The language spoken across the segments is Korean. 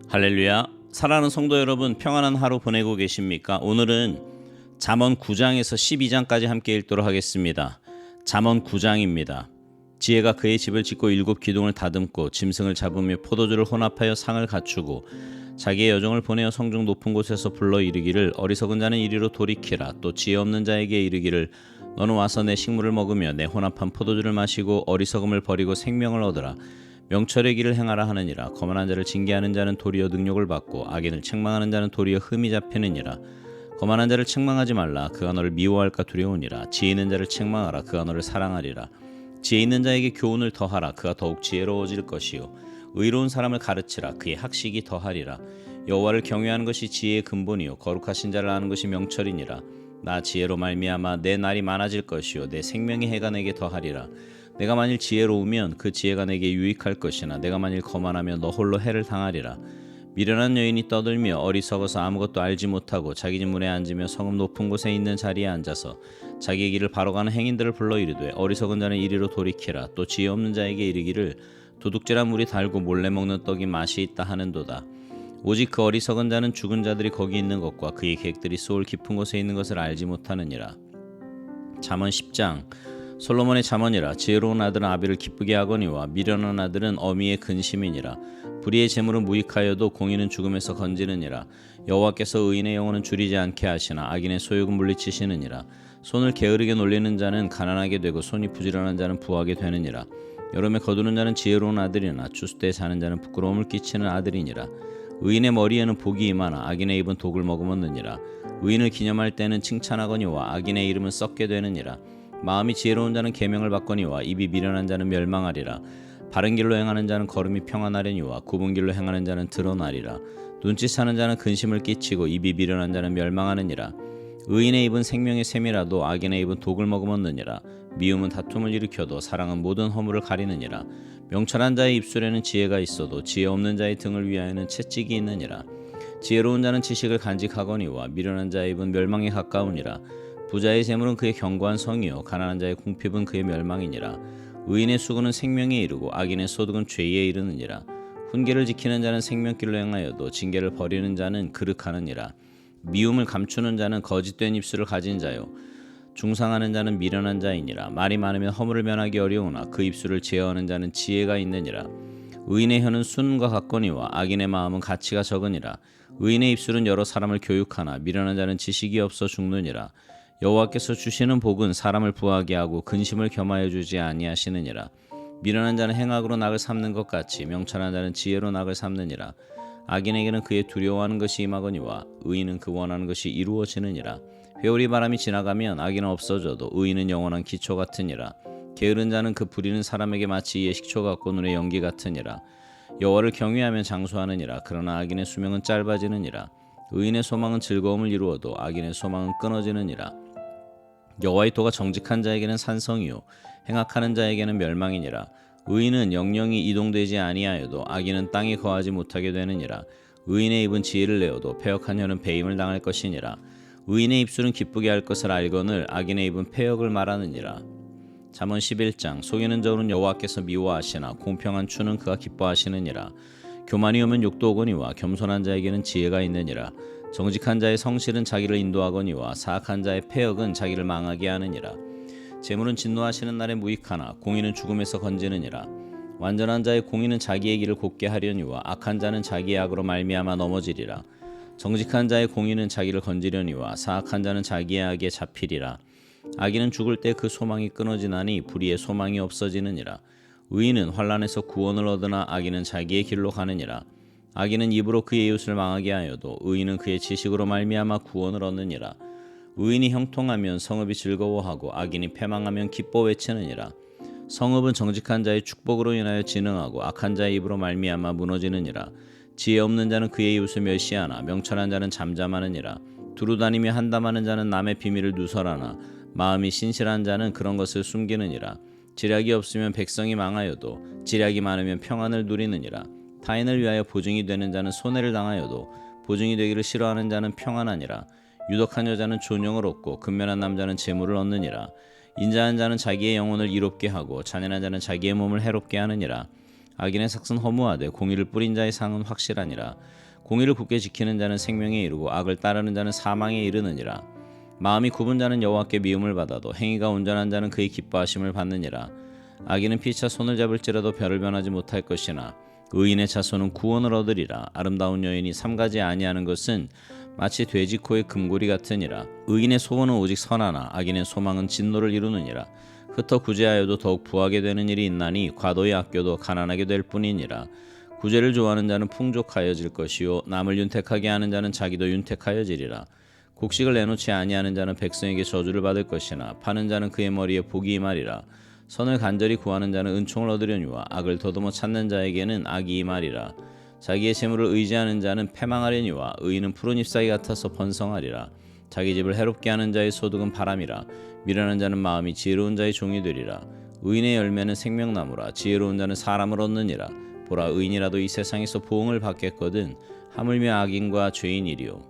할렐루야. 사랑하는 성도 여러분, 평안한 하루 보내고 계십니까? 오늘은 잠언 9장에서 12장까지 함께 읽도록 하겠습니다. 잠언 9장입니다. 지혜가 그의 집을 짓고 7 기둥을 다듬고 짐승을 잡으며 포도주를 혼합하여 상을 갖추고 자기의 여종을 보내어 성중 높은 곳에서 불러 이르기를 어리석은 자는 이리로 돌이키라. 또 지혜 없는 자에게 이르기를 너는 와서 내 식물을 먹으며 내 혼합한 포도주를 마시고 어리석음을 버리고 생명을 얻으라. 명철의 길을 행하라 하느니라. 거만한 자를 징계하는 자는 도리어 능욕을 받고 악인을 책망하는 자는 도리어 흠이 잡히느니라. 거만한 자를 책망하지 말라. 그가 너를 미워할까 두려우니라. 지혜 있는 자를 책망하라. 그가 너를 사랑하리라. 지혜 있는 자에게 교훈을 더하라. 그가 더욱 지혜로워질 것이요 의로운 사람을 가르치라. 그의 학식이 더하리라. 여호와를 경외하는 것이 지혜의 근본이요 거룩하신 자를 아는 것이 명철이니라. 나 지혜로 말미암아 내 날이 많아질 것이요 내 생명의 해가 내게 더하리라. 내가 만일 지혜로우면 그 지혜가 내게 유익할 것이나 내가 만일 거만하면 너 홀로 해를 당하리라. 미련한 여인이 떠들며 어리석어서 아무것도 알지 못하고 자기 집 문에 앉으며 성읍 높은 곳에 있는 자리에 앉아서 자기의 길을 바로 가는 행인들을 불러 이르되 어리석은 자는 이리로 돌이키라. 또 지혜 없는 자에게 이르기를 도둑질한 물이 달고 몰래 먹는 떡이 맛이 있다 하는도다. 오직 그 어리석은 자는 죽은 자들이 거기 있는 것과 그의 객들이 소울 깊은 곳에 있는 것을 알지 못하느니라. 잠언 10장. 솔로몬의 잠언이라. 지혜로운 아들은 아비를 기쁘게 하거니와 미련한 아들은 어미의 근심이니라. 불의의 재물은 무익하여도 공의는 죽음에서 건지느니라. 여호와께서 의인의 영혼은 줄이지 않게 하시나 악인의 소욕은 물리치시느니라. 손을 게으르게 놀리는 자는 가난하게 되고 손이 부지런한 자는 부하게 되느니라. 여름에 거두는 자는 지혜로운 아들이나 추수 때 자는 자는 부끄러움을 끼치는 아들이니라. 의인의 머리에는 복이 임하나 악인의 입은 독을 머금었느니라. 의인을 기념할 때는 칭찬하거니와 악인의 이름은 썩게 되느니라. 마음이 지혜로운 자는 계명을 받거니와 입이 미련한 자는 멸망하리라. 바른 길로 행하는 자는 걸음이 평안하려니와 굽은 길로 행하는 자는 드러나리라. 눈짓 하는 자는 근심을 끼치고 입이 미련한 자는 멸망하느니라. 의인의 입은 생명의 샘이라도 악인의 입은 독을 머금었느니라. 미움은 다툼을 일으켜도 사랑은 모든 허물을 가리느니라. 명철한 자의 입술에는 지혜가 있어도 지혜 없는 자의 등을 위하여는 채찍이 있느니라. 지혜로운 자는 지식을 간직하거니와 미련한 자의 입은 멸망에 가까우니라. 부자의 재물은 그의 견고한 성이요 가난한 자의 궁핍은 그의 멸망이니라. 의인의 수고는 생명에 이르고 악인의 소득은 죄에 이르느니라. 훈계를 지키는 자는 생명길로 행하여도 징계를 버리는 자는 그릇하느니라. 미움을 감추는 자는 거짓된 입술을 가진 자요 중상하는 자는 미련한 자이니라. 말이 많으면 허물을 면하기 어려우나 그 입술을 제어하는 자는 지혜가 있느니라. 의인의 혀는 순과 같거니와 악인의 마음은 가치가 적으니라. 의인의 입술은 여러 사람을 교육하나 미련한 자는 지식이 없어 죽느니라. 여호와께서 주시는 복은 사람을 부하게 하고 근심을 겸하여 주지 아니하시느니라. 미련한 자는 행악으로 낙을 삼는 것 같이 명철한 자는 지혜로 낙을 삼느니라. 악인에게는 그의 두려워하는 것이 임하거니와 의인은 그 원하는 것이 이루어지느니라. 회오리 바람이 지나가면 악인은 없어져도 의인은 영원한 기초 같으니라. 게으른 자는 그 부리는 사람에게 마치 이의 식초 같고 눈의 연기 같으니라. 여호와를 경외하면 장수하느니라. 그러나 악인의 수명은 짧아지느니라. 의인의 소망은 즐거움을 이루어도 악인의 소망은 끊어지느니라. 여호와의 도가 정직한 자에게는 산성이요 행악하는 자에게는 멸망이니라. 의인은 영영이 이동되지 아니하여도 악인은 땅에 거하지 못하게 되느니라. 의인의 입은 지혜를 내어도 패역한 혀는 배임을 당할 것이니라. 의인의 입술은 기쁘게 할 것을 알거늘 악인의 입은 패역을 말하느니라. 잠언 11장. 속이는 저울은 여호와께서 미워하시나 공평한 추는 그가 기뻐하시느니라. 교만이 오면 욕도 오거니와 겸손한 자에게는 지혜가 있느니라. 정직한 자의 성실은 자기를 인도하거니와 사악한 자의 패역은 자기를 망하게 하느니라. 재물은 진노하시는 날에 무익하나 공의는 죽음에서 건지느니라. 완전한 자의 공의는 자기의 길을 곧게 하려니와 악한 자는 자기의 악으로 말미암아 넘어지리라. 정직한 자의 공의는 자기를 건지려니와 사악한 자는 자기의 악에 잡히리라. 악인은 죽을 때 그 소망이 끊어지나니 불의의 소망이 없어지느니라. 의인은 환난에서 구원을 얻으나 악인은 자기의 길로 가느니라. 악인은 입으로 그의 이웃을 망하게 하여도 의인은 그의 지식으로 말미암아 구원을 얻느니라. 의인이 형통하면 성읍이 즐거워하고 악인이 패망하면 기뻐 외치느니라. 성읍은 정직한 자의 축복으로 인하여 진흥하고 악한 자의 입으로 말미암아 무너지느니라. 지혜 없는 자는 그의 이웃을 멸시하나 명철한 자는 잠잠하느니라. 두루다니며 한담하는 자는 남의 비밀을 누설하나 마음이 신실한 자는 그런 것을 숨기느니라. 지략이 없으면 백성이 망하여도 지략이 많으면 평안을 누리느니라. 타인을 위하여 보증이 되는 자는 손해를 당하여도 보증이 되기를 싫어하는 자는 평안하니라. 유덕한 여자는 존영을 얻고 근면한 남자는 재물을 얻느니라. 인자한 자는 자기의 영혼을 이롭게 하고 잔인한 자는 자기의 몸을 해롭게 하느니라. 악인의 삭은 허무하되 공의를 뿌린 자의 상은 확실하니라. 공의를 굳게 지키는 자는 생명에 이르고 악을 따르는 자는 사망에 이르느니라. 마음이 굽은 자는 여호와께 미움을 받아도 행위가 온전한 자는 그의 기뻐하심을 받느니라. 악인은 피차 손을 잡을지라도 별을 변하지 못할 것이나 의인의 자손은 구원을 얻으리라. 아름다운 여인이 삼가지 아니하는 것은 마치 돼지 코의 금고리 같으니라. 의인의 소원은 오직 선하나 악인의 소망은 진노를 이루느니라. 흩어 구제하여도 더욱 부하게 되는 일이 있나니 과도히 아껴도 가난하게 될 뿐이니라. 구제를 좋아하는 자는 풍족하여질 것이요 남을 윤택하게 하는 자는 자기도 윤택하여지리라. 곡식을 내놓지 아니하는 자는 백성에게 저주를 받을 것이나 파는 자는 그의 머리에 복이 임하리라. 선을 간절히 구하는 자는 은총을 얻으려니와 악을 더듬어 찾는 자에게는 악이 임하리라. 자기의 재물을 의지하는 자는 패망하려니와 의인은 푸른 잎사귀 같아서 번성하리라. 자기 집을 해롭게 하는 자의 소득은 바람이라. 미련한 자는 마음이 지혜로운 자의 종이 되리라. 의인의 열매는 생명나무라. 지혜로운 자는 사람을 얻느니라. 보라, 의인이라도 이 세상에서 보응을 받겠거든 하물며 악인과 죄인이리요.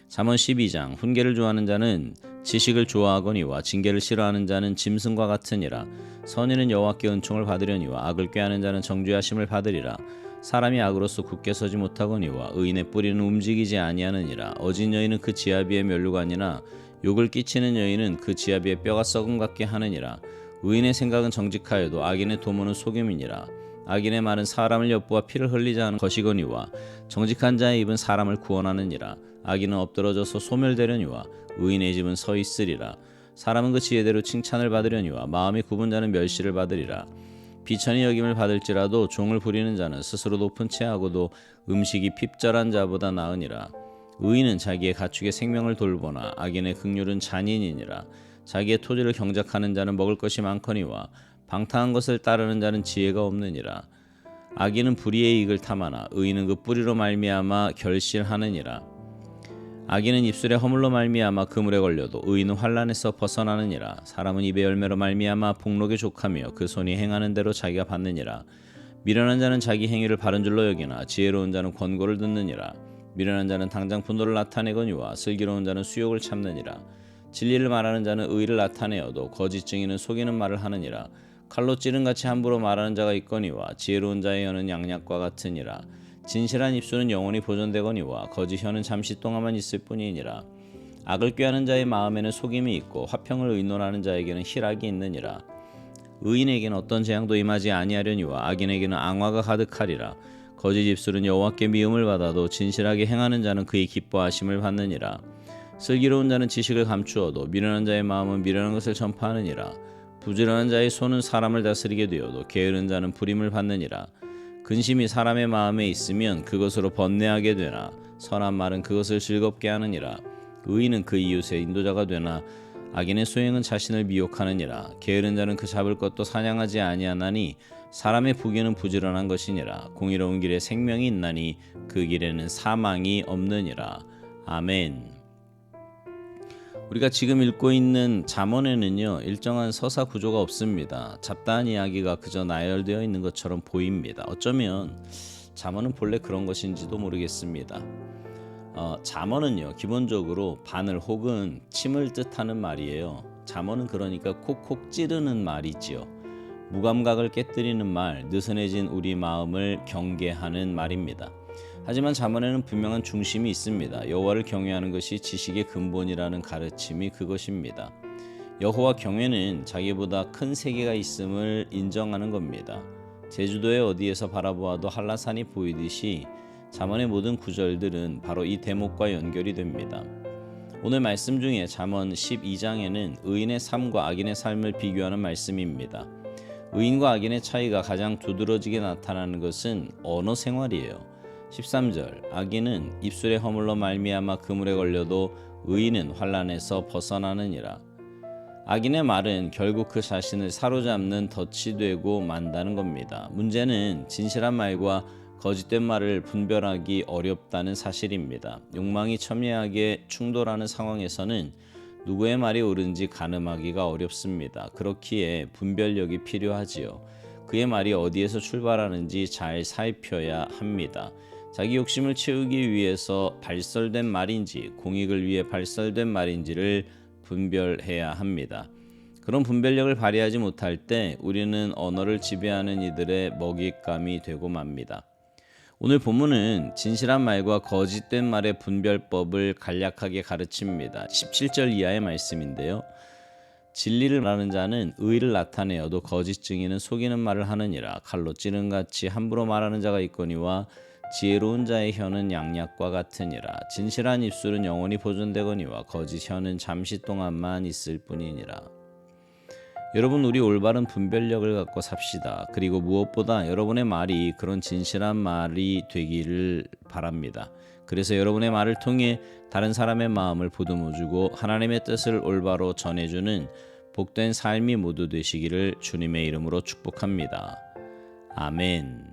잠언 12장. 훈계를 좋아하는 자는 지식을 좋아하거니와 징계를 싫어하는 자는 짐승과 같으니라. 선인은 여호와께 은총을 받으려니와 악을 꾀하는 자는 정죄하심을 받으리라. 사람이 악으로서 굳게 서지 못하거니와 의인의 뿌리는 움직이지 아니하느니라. 어진 여인은 그 지아비의 면류관이나 욕을 끼치는 여인은 그 지아비의 뼈가 썩음 같게 하느니라. 의인의 생각은 정직하여도 악인의 도모는 속임이니라. 악인의 말은 사람을 엿보아 피를 흘리자 하는 것이거니와 정직한 자의 입은 사람을 구원하느니라. 악인은 엎드러져서 소멸되려니와 의인의 집은 서 있으리라. 사람은 그 지혜대로 칭찬을 받으려니와 마음이 굽은 자는 멸시를 받으리라. 비천히 여김을 받을지라도 종을 부리는 자는 스스로 높은 채 하고도 음식이 핍절한 자보다 나으니라. 의인은 자기의 가축의 생명을 돌보나 악인의 긍휼은 잔인이니라. 자기의 토지를 경작하는 자는 먹을 것이 많거니와 방탕한 것을 따르는 자는 지혜가 없느니라. 악인은 불의의 이익을 탐하나 의인은 그 뿌리로 말미암아 결실하느니라. 악인은 입술에 허물로 말미암아 그물에 걸려도 의인은 환난에서 벗어나느니라. 사람은 입의 열매로 말미암아 복록에 족하며 그 손이 행하는 대로 자기가 받느니라. 미련한 자는 자기 행위를 바른 줄로 여기나 지혜로운 자는 권고를 듣느니라. 미련한 자는 당장 분노를 나타내거니와 슬기로운 자는 수욕을 참느니라. 진리를 말하는 자는 의를 나타내어도 거짓 증인은 속이는 말을 하느니라. 칼로 찌른같이 함부로 말하는 자가 있거니와 지혜로운 자의 혀는 양약과 같으니라. 진실한 입술은 영원히 보존되거니와 거짓 혀는 잠시 동안만 있을 뿐이니라. 악을 꾀하는 자의 마음에는 속임이 있고 화평을 의논하는 자에게는 희락이 있느니라. 의인에게는 어떤 재앙도 임하지 아니하려니와 악인에게는 앙화가 가득하리라. 거짓 입술은 여호와께 미움을 받아도 진실하게 행하는 자는 그의 기뻐하심을 받느니라. 슬기로운 자는 지식을 감추어도 미련한 자의 마음은 미련한 것을 전파하느니라. 부지런한 자의 손은 사람을 다스리게 되어도 게으른 자는 부림을 받느니라. 근심이 사람의 마음에 있으면 그것으로 번뇌하게 되나 선한 말은 그것을 즐겁게 하느니라. 의인은 그 이웃의 인도자가 되나 악인의 소행은 자신을 미혹하느니라. 게으른 자는 그 잡을 것도 사냥하지 아니하나니 사람의 부귀는 부지런한 것이니라. 공의로운 길에 생명이 있나니 그 길에는 사망이 없느니라. 아멘. 우리가 지금 읽고 있는 잠언에는요, 일정한 서사 구조가 없습니다. 잡다한 이야기가 그저 나열되어 있는 것처럼 보입니다. 어쩌면 잠언은 본래 그런 것인지도 모르겠습니다. 잠언은요, 기본적으로 바늘 혹은 침을 뜻하는 말이에요. 잠언은 그러니까 콕콕 찌르는 말이지요. 무감각을 깨뜨리는 말, 느슨해진 우리 마음을 경계하는 말입니다. 하지만 잠언에는 분명한 중심이 있습니다. 여호와를 경외하는 것이 지식의 근본이라는 가르침이 그것입니다. 여호와 경외는 자기보다 큰 세계가 있음을 인정하는 겁니다. 제주도의 어디에서 바라보아도 한라산이 보이듯이 잠언의 모든 구절들은 바로 이 대목과 연결이 됩니다. 오늘 말씀 중에 잠언 12장에는 의인의 삶과 악인의 삶을 비교하는 말씀입니다. 의인과 악인의 차이가 가장 두드러지게 나타나는 것은 언어 생활이에요. 13절. 악인은 입술의 허물로 말미암아 그물에 걸려도 의인은 환난에서 벗어나느니라. 악인의 말은 결국 그 자신을 사로잡는 덫이 되고 만다는 겁니다. 문제는 진실한 말과 거짓된 말을 분별하기 어렵다는 사실입니다. 욕망이 첨예하게 충돌하는 상황에서는 누구의 말이 옳은지 가늠하기가 어렵습니다. 그렇기에 분별력이 필요하지요. 그의 말이 어디에서 출발하는지 잘 살펴야 합니다. 자기 욕심을 채우기 위해서 발설된 말인지 공익을 위해 발설된 말인지를 분별해야 합니다. 그런 분별력을 발휘하지 못할 때 우리는 언어를 지배하는 이들의 먹잇감이 되고 맙니다. 오늘 본문은 진실한 말과 거짓된 말의 분별법을 간략하게 가르칩니다. 17절 이하의 말씀인데요. 진리를 말하는 자는 의를 나타내어도 거짓 증인은 속이는 말을 하느니라. 칼로 찌른같이 함부로 말하는 자가 있거니와 지혜로운 자의 혀는 양약과 같으니라. 진실한 입술은 영원히 보존되거니와 거짓 혀는 잠시 동안만 있을 뿐이니라. 여러분, 우리 올바른 분별력을 갖고 삽시다. 그리고 무엇보다 여러분의 말이 그런 진실한 말이 되기를 바랍니다. 그래서 여러분의 말을 통해 다른 사람의 마음을 보듬어주고 하나님의 뜻을 올바로 전해주는 복된 삶이 모두 되시기를 주님의 이름으로 축복합니다. 아멘.